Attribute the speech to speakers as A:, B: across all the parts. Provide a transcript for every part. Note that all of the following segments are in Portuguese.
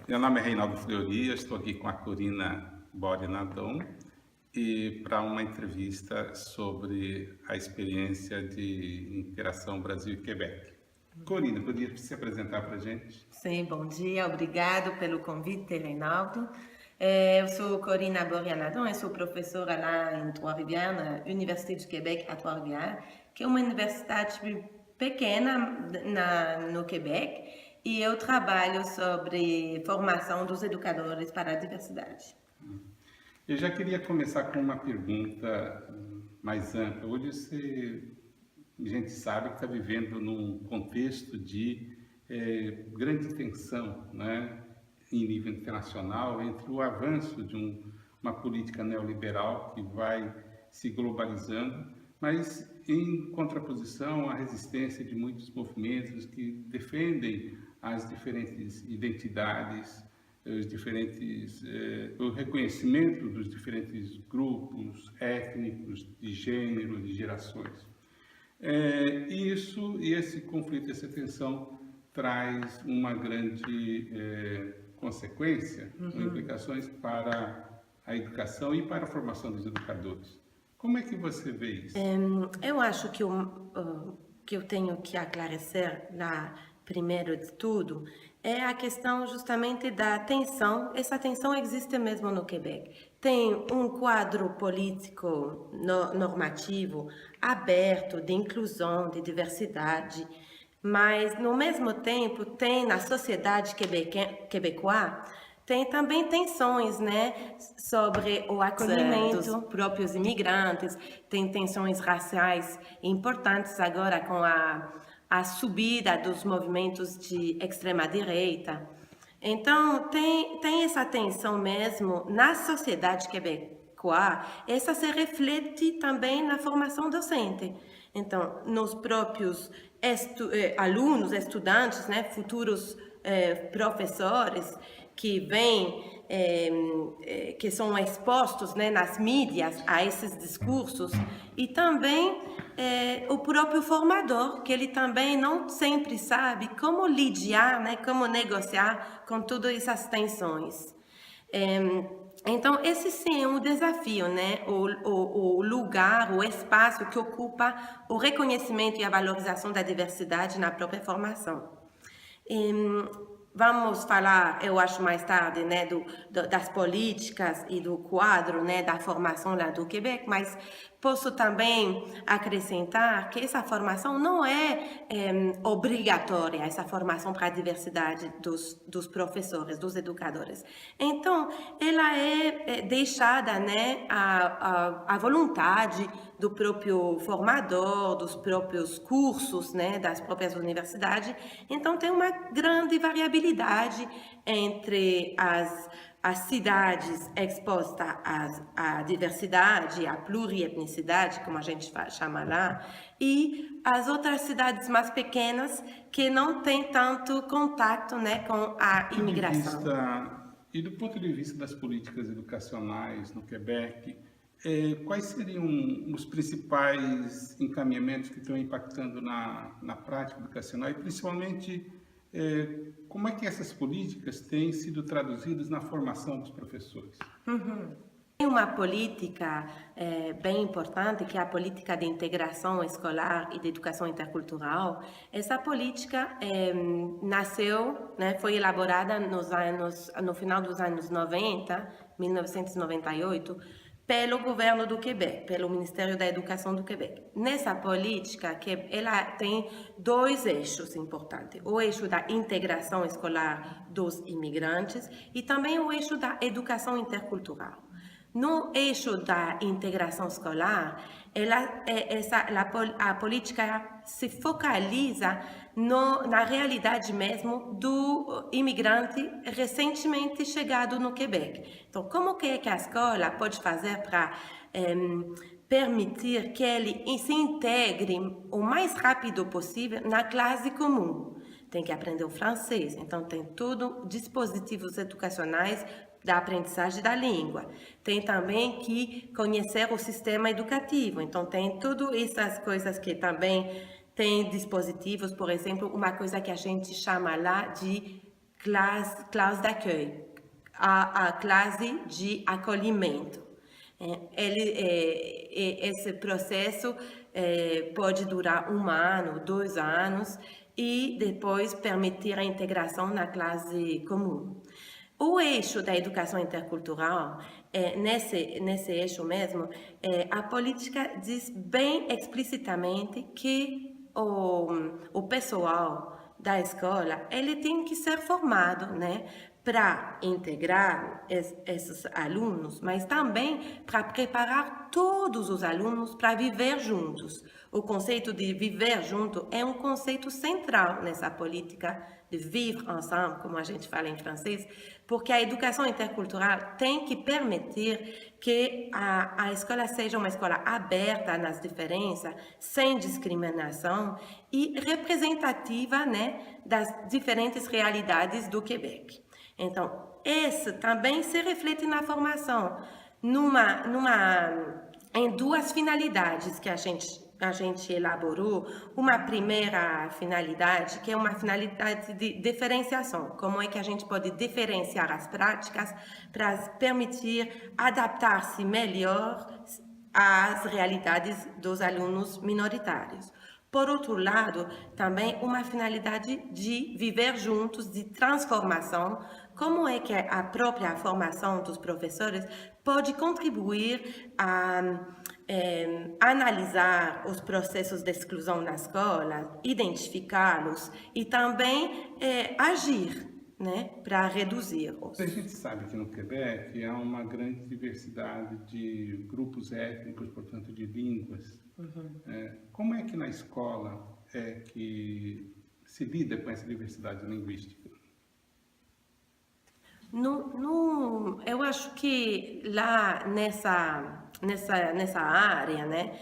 A: Meu nome é Reinaldo Fleury, eu estou aqui com a Corina Bori-Nadon e para uma entrevista sobre a experiência de interação Brasil e Quebec. Corina, podia se apresentar para a gente?
B: Sim, bom dia, obrigado pelo convite, Reinaldo. Eu sou Corina Borianadon, eu sou professora lá em Trois-Rivières, na Université de Québec a Trois-Rivières, que é uma universidade pequena no Quebec, e eu trabalho sobre formação dos educadores para a diversidade.
A: Eu já queria começar com uma pergunta mais ampla. Hoje a gente sabe que está vivendo num contexto de grande tensão, né, em nível internacional entre o avanço de uma política neoliberal que vai se globalizando, mas em contraposição à resistência de muitos movimentos que defendem as diferentes identidades, o reconhecimento dos diferentes grupos étnicos, de gênero, de gerações. E esse conflito, essa tensão traz uma grande consequência, implicações para a educação e para a formação dos educadores. Como é que você vê isso?
B: Eu acho que eu tenho que aclarecer lá, primeiro de tudo, é a questão justamente da tensão. Essa tensão existe mesmo no Quebec. Tem um quadro político normativo aberto de inclusão, de diversidade, mas no mesmo tempo tem na sociedade quebecoa tem também tensões, né, sobre o acolhimento dos próprios imigrantes, tem tensões raciais importantes agora com a subida dos movimentos de extrema-direita. Então, tem essa tensão mesmo na sociedade quebecoa, essa se reflete também na formação docente. Então, nos próprios alunos, estudantes, né, futuros professores que vêm, que são expostos, né, nas mídias a esses discursos, e também o próprio formador, que ele também não sempre sabe como lidiar, né, como negociar com todas essas tensões. Então, esse sim é um desafio, né? O lugar, o espaço que ocupa o reconhecimento e a valorização da diversidade na própria formação. Vamos falar, eu acho, mais tarde, né, das políticas e do quadro, né, da formação lá do Quebec, mas posso também acrescentar que essa formação não é obrigatória, essa formação para a diversidade dos professores, dos educadores. Então, ela é deixada, né, à vontade do próprio formador, dos próprios cursos, né, das próprias universidades. Então, tem uma grande variabilidade entre as cidades expostas à diversidade, à plurietnicidade, como a gente chama lá, e as outras cidades mais pequenas que não têm tanto contato, né, com a imigração.
A: E do ponto de vista das políticas educacionais no Quebec, quais seriam os principais encaminhamentos que estão impactando na prática educacional e principalmente como é que essas políticas têm sido traduzidas na formação dos professores?
B: Tem uma política bem importante, que é a política de integração escolar e de educação intercultural. Essa política nasceu, né, foi elaborada no final dos anos 90, 1998, pelo governo do Quebec, pelo Ministério da Educação do Quebec. Nessa política, ela tem dois eixos importantes: o eixo da integração escolar dos imigrantes e também o eixo da educação intercultural. No eixo da integração escolar, a política se focaliza na realidade mesmo do imigrante recentemente chegado no Quebec. Então, como que a escola pode fazer para permitir que ele se integre o mais rápido possível na classe comum? Tem que aprender o francês, então tem tudo dispositivos educacionais da aprendizagem da língua. Tem também que conhecer o sistema educativo, então tem tudo essas coisas que também tem dispositivos, por exemplo, uma coisa que a gente chama lá de classe d'accueil, a classe de acolhimento. Esse processo pode durar 1 ano, 2 anos, e depois permitir a integração na classe comum. O eixo da educação intercultural, nesse eixo mesmo, a política diz bem explicitamente que o pessoal da escola, ele tem que ser formado, né, para integrar esses alunos, mas também para preparar todos os alunos para viver juntos. O conceito de viver junto é um conceito central nessa política de vivre ensemble, como a gente fala em francês, porque a educação intercultural tem que permitir que a escola seja uma escola aberta nas diferenças, sem discriminação e representativa, né, das diferentes realidades do Quebec. Então, esse também se reflete na formação, em 2 finalidades que a gente elaborou. Uma primeira finalidade, que é uma finalidade de diferenciação. Como é que a gente pode diferenciar as práticas para permitir adaptar-se melhor às realidades dos alunos minoritários. Por outro lado, também uma finalidade de viver juntos, de transformação. Como é que a própria formação dos professores pode contribuir a analisar os processos de exclusão na escola, identificá-los e também agir, né, para reduzi-los.
A: A gente sabe que no Quebec há uma grande diversidade de grupos étnicos, portanto, de línguas. Como é que na escola que se lida com essa diversidade linguística?
B: Eu acho que lá nessa área, né,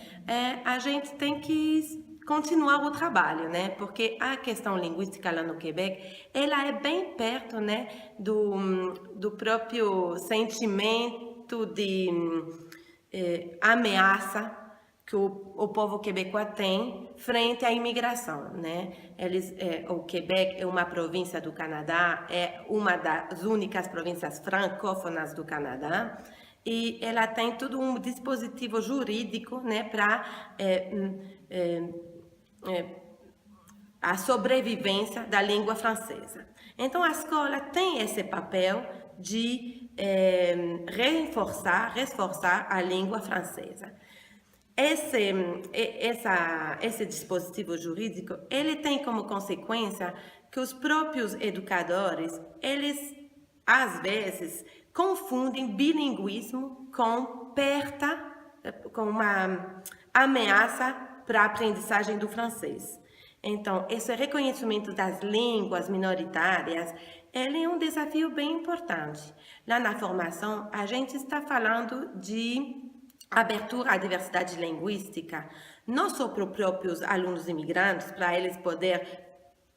B: a gente tem que continuar o trabalho, né, porque a questão linguística lá no Quebec, ela é bem perto, né, do próprio sentimento de ameaça que o povo quebecois tem frente à imigração, né? O Quebec é uma província do Canadá, é uma das únicas províncias francófonas do Canadá, e ela tem todo um dispositivo jurídico, né, para a sobrevivência da língua francesa. Então, a escola tem esse papel de reforçar a língua francesa. Esse dispositivo jurídico, ele tem como consequência que os próprios educadores, eles, às vezes, confundem bilinguismo com uma ameaça para a aprendizagem do francês. Então, esse reconhecimento das línguas minoritárias, ele é um desafio bem importante. Lá na formação, a gente está falando de abertura à diversidade linguística, não só para os próprios alunos imigrantes, para eles poderem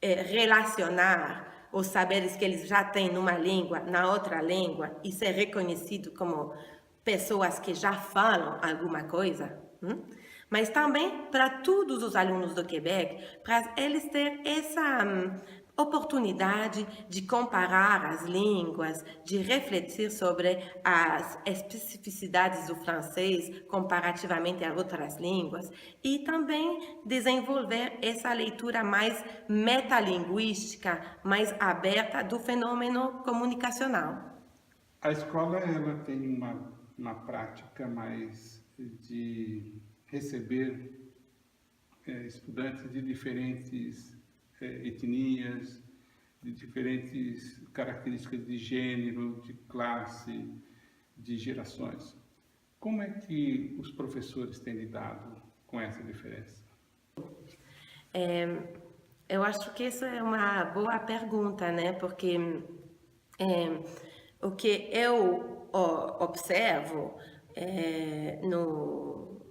B: relacionar os saberes que eles já têm numa língua, na outra língua, e ser reconhecido como pessoas que já falam alguma coisa, mas também para todos os alunos do Quebec, para eles terem essa oportunidade de comparar as línguas, de refletir sobre as especificidades do francês comparativamente a outras línguas e também desenvolver essa leitura mais metalinguística, mais aberta do fenômeno comunicacional.
A: A escola ela tem uma prática mais de receber estudantes de diferentes etnias, de diferentes características de gênero, de classe, de gerações. Como é que os professores têm lidado com essa diferença?
B: Eu acho que essa é uma boa pergunta, né? Porque o que eu observo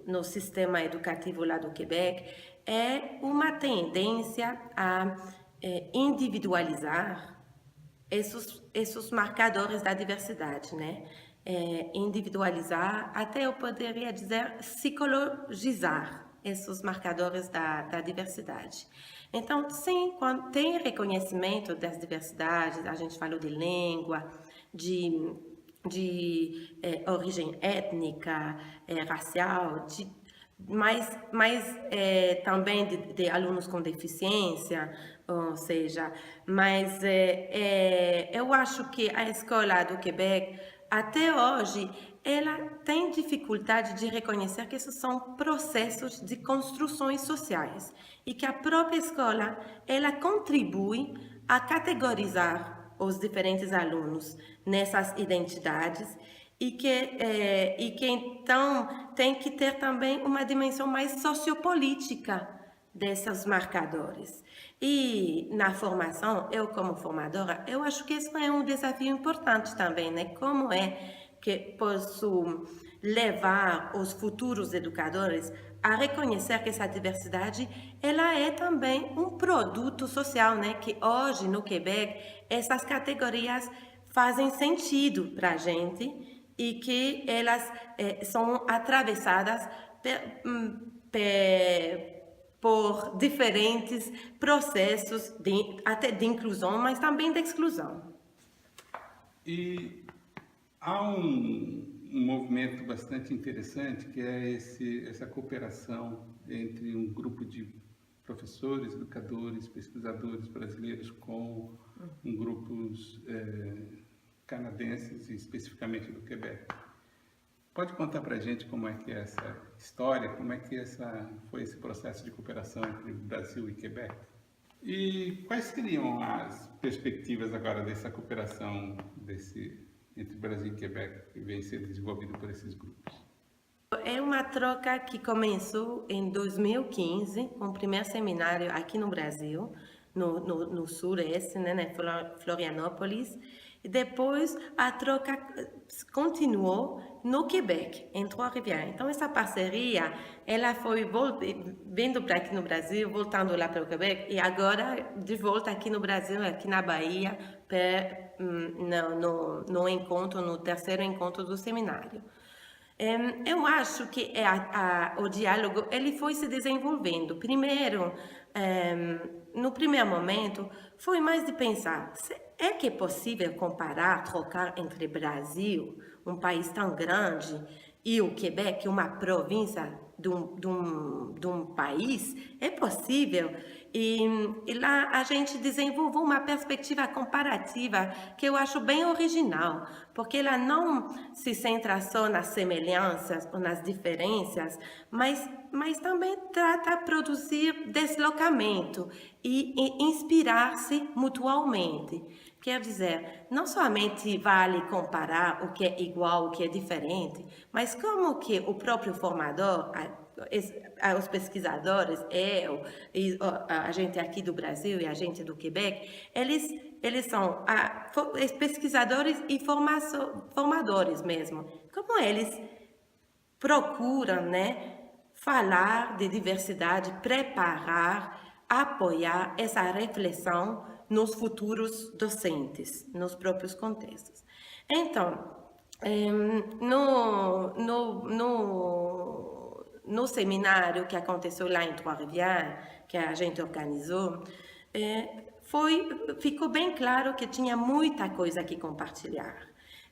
B: no sistema educativo lá do Quebec é uma tendência a individualizar esses marcadores da diversidade, né? Individualizar, até eu poderia dizer psicologizar esses marcadores da diversidade. Então, sim, quando tem reconhecimento das diversidades, a gente falou de língua, de origem étnica, racial, mas também de alunos com deficiência, ou seja, mas eu acho que a escola do Quebec, até hoje, ela tem dificuldade de reconhecer que esses são processos de construções sociais e que a própria escola, ela contribui a categorizar os diferentes alunos nessas identidades e que então tem que ter também uma dimensão mais sociopolítica desses marcadores. E na formação, eu como formadora, eu acho que isso é um desafio importante também, né? Como é que posso levar os futuros educadores a reconhecer que essa diversidade, ela é também um produto social, né? Que hoje no Quebec, essas categorias fazem sentido para a gente e que elas são atravessadas por diferentes processos até de inclusão, mas também de exclusão.
A: E há um movimento bastante interessante que é essa cooperação entre um grupo de professores, educadores, pesquisadores brasileiros com grupos canadenses, especificamente do Quebec. Pode contar para a gente como é que é essa história, como é que foi esse processo de cooperação entre Brasil e Quebec? E quais seriam as perspectivas agora dessa cooperação entre Brasil e Quebec que vem sendo desenvolvido por esses grupos?
B: É uma troca que começou em 2015, com o primeiro seminário aqui no Brasil, no Sureste, né, em Florianópolis. E depois a troca continuou no Quebec, em Trois-Rivières. Então essa parceria, ela foi vindo para aqui no Brasil, voltando lá para o Quebec, e agora de volta aqui no Brasil, aqui na Bahia, no terceiro encontro do seminário. Eu acho que o diálogo ele foi se desenvolvendo. Primeiro, no primeiro momento, foi mais de pensar, é que é possível comparar, trocar entre Brasil, um país tão grande, e o Quebec, uma província de um país? É possível? E lá a gente desenvolveu uma perspectiva comparativa que eu acho bem original, porque ela não se centra só nas semelhanças ou nas diferenças, mas também trata de produzir deslocamento e inspirar-se mutuamente. Quer dizer, não somente vale comparar o que é igual, o que é diferente, mas como que o próprio formador, os pesquisadores, a gente aqui do Brasil e a gente do Quebec, eles são pesquisadores e formadores mesmo. Como eles procuram, né, falar de diversidade, preparar, apoiar essa reflexão nos futuros docentes, nos próprios contextos. Então, no seminário que aconteceu lá em Trois-Rivières, que a gente organizou, ficou bem claro que tinha muita coisa que compartilhar.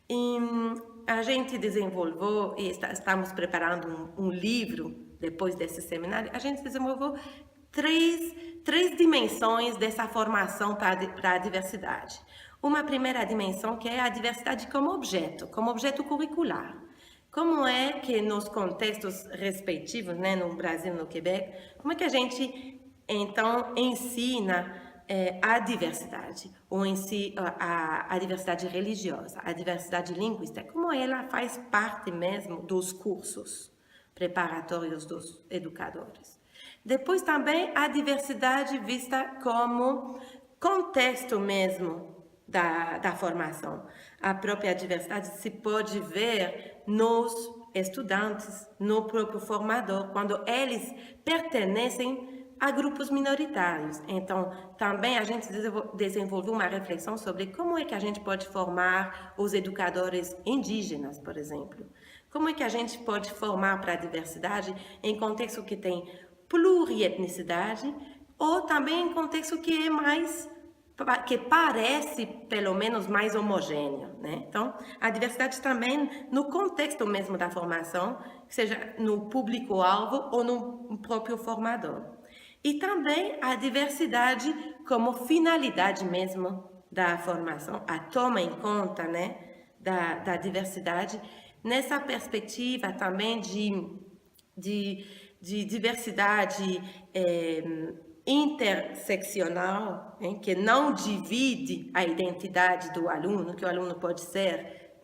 B: E a gente desenvolveu, e estamos preparando um livro depois desse seminário, a gente desenvolveu três dimensões dessa formação para a diversidade. Uma primeira dimensão que é a diversidade como objeto curricular. Como é que nos contextos respectivos, né, no Brasil e no Quebec, como é que a gente, então, ensina a diversidade, ou a diversidade religiosa, a diversidade linguística, como ela faz parte mesmo dos cursos preparatórios dos educadores. Depois também a diversidade vista como contexto mesmo da formação. A própria diversidade se pode ver nos estudantes, no próprio formador, quando eles pertencem a grupos minoritários. Então, também a gente desenvolveu uma reflexão sobre como é que a gente pode formar os educadores indígenas, por exemplo. Como é que a gente pode formar para a diversidade em contexto que tem plurietnicidade ou também em contexto que é mais, que parece pelo menos mais homogêneo, né? Então, a diversidade também no contexto mesmo da formação, seja no público-alvo ou no próprio formador. E também a diversidade como finalidade mesmo da formação, a toma em conta, né, da diversidade, nessa perspectiva também de diversidade interseccional, hein, que não divide a identidade do aluno, que o aluno pode ser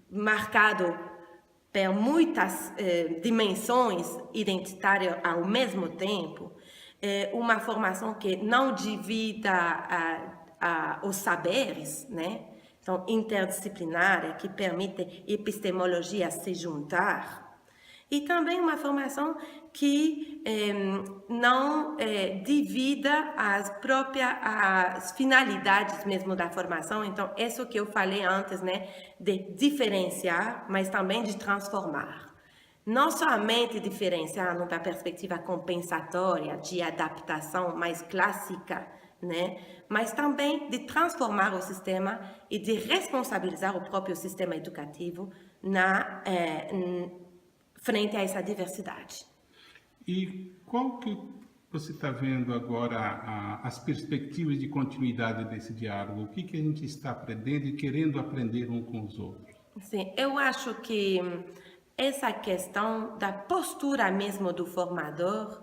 B: marcado por muitas dimensões identitárias ao mesmo tempo, uma formação que não divida os saberes, né? Então, interdisciplinária, que permite epistemologia se juntar, e também uma formação que não divida as finalidades mesmo da formação. Então, isso que eu falei antes, né, de diferenciar, mas também de transformar. Não somente diferenciar numa perspectiva compensatória, de adaptação mais clássica, né, mas também de transformar o sistema e de responsabilizar o próprio sistema educativo frente a essa diversidade.
A: E qual que você está vendo agora as perspectivas de continuidade desse diálogo? O que a gente está aprendendo e querendo aprender um com os outros?
B: Sim, eu acho que essa questão da postura mesmo do formador,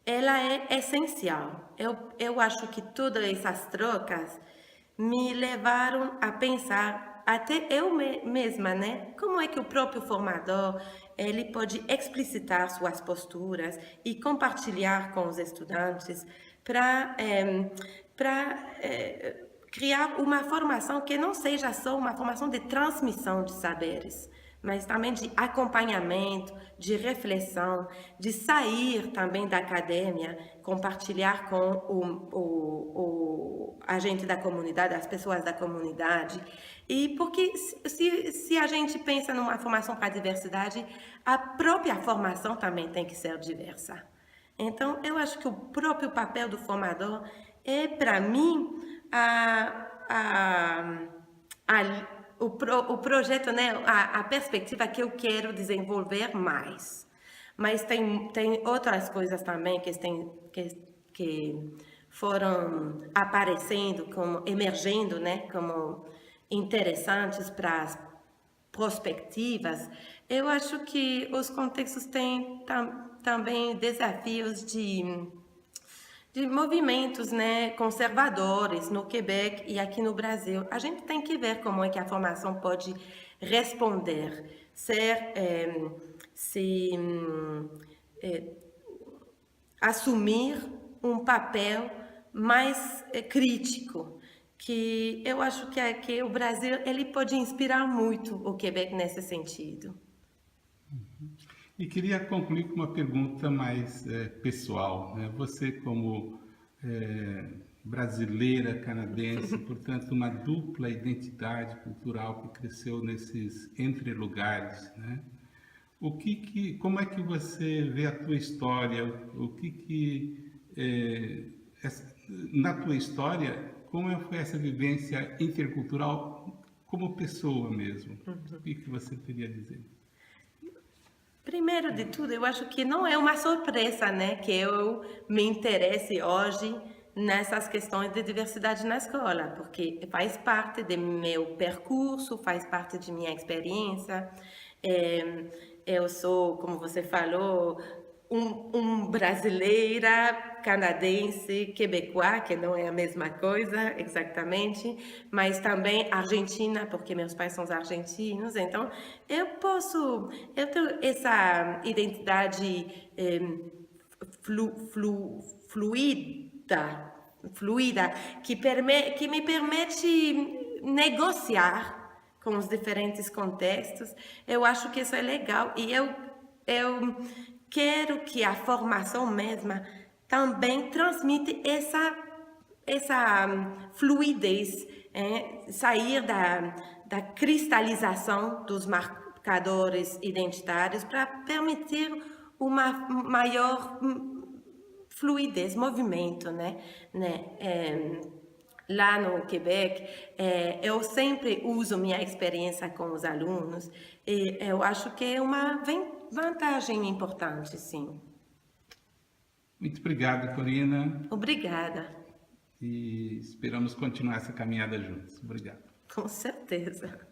B: ela é essencial. Eu acho que todas essas trocas me levaram a pensar, até eu mesma, né? Como é que o próprio formador ele pode explicitar suas posturas e compartilhar com os estudantes para criar uma formação que não seja só uma formação de transmissão de saberes, mas também de acompanhamento, de reflexão, de sair também da academia, compartilhar com o agente da comunidade, as pessoas da comunidade. E porque se a gente pensa numa formação para a diversidade, a própria formação também tem que ser diversa. Então, eu acho que o próprio papel do formador é, para mim, o projeto, né, a perspectiva que eu quero desenvolver mais. Mas tem outras coisas também que foram aparecendo, emergendo, né, como interessantes para as prospectivas. Eu acho que os contextos têm também desafios de movimentos, né, conservadores no Quebec e aqui no Brasil. A gente tem que ver como é que a formação pode responder, assumir um papel mais crítico, que eu acho que o Brasil ele pode inspirar muito o Quebec nesse sentido.
A: E queria concluir com uma pergunta mais pessoal, né? Você como brasileira canadense, portanto uma dupla identidade cultural que cresceu nesses entre-lugares, né? Como é que você vê a tua história? Na tua história, como foi essa vivência intercultural como pessoa mesmo? O que você teria a dizer?
B: Primeiro de tudo, eu acho que não é uma surpresa, né, que eu me interesse hoje nessas questões de diversidade na escola, porque faz parte do meu percurso, faz parte de minha experiência. Eu sou, como você falou, brasileira, canadense, quebecois, que não é a mesma coisa exatamente, mas também argentina, porque meus pais são argentinos. Então, eu tenho essa identidade fluida, que me permite negociar com os diferentes contextos. Eu acho que isso é legal e eu quero que a formação mesma também transmite essa fluidez, sair da cristalização dos marcadores identitários para permitir uma maior fluidez, movimento, né? Lá no Quebec, eu sempre uso minha experiência com os alunos e eu acho que é uma vantagem importante, sim.
A: Muito obrigado, Corina.
B: Obrigada.
A: E esperamos continuar essa caminhada juntos. Obrigado.
B: Com certeza.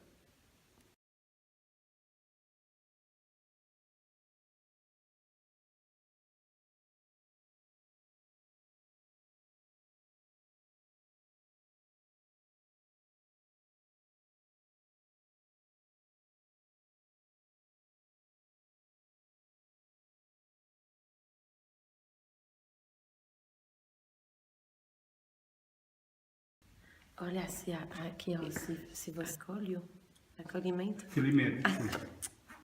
B: Olha, aqui, ó, se você escolhe acolhimento.
A: Acolhimento.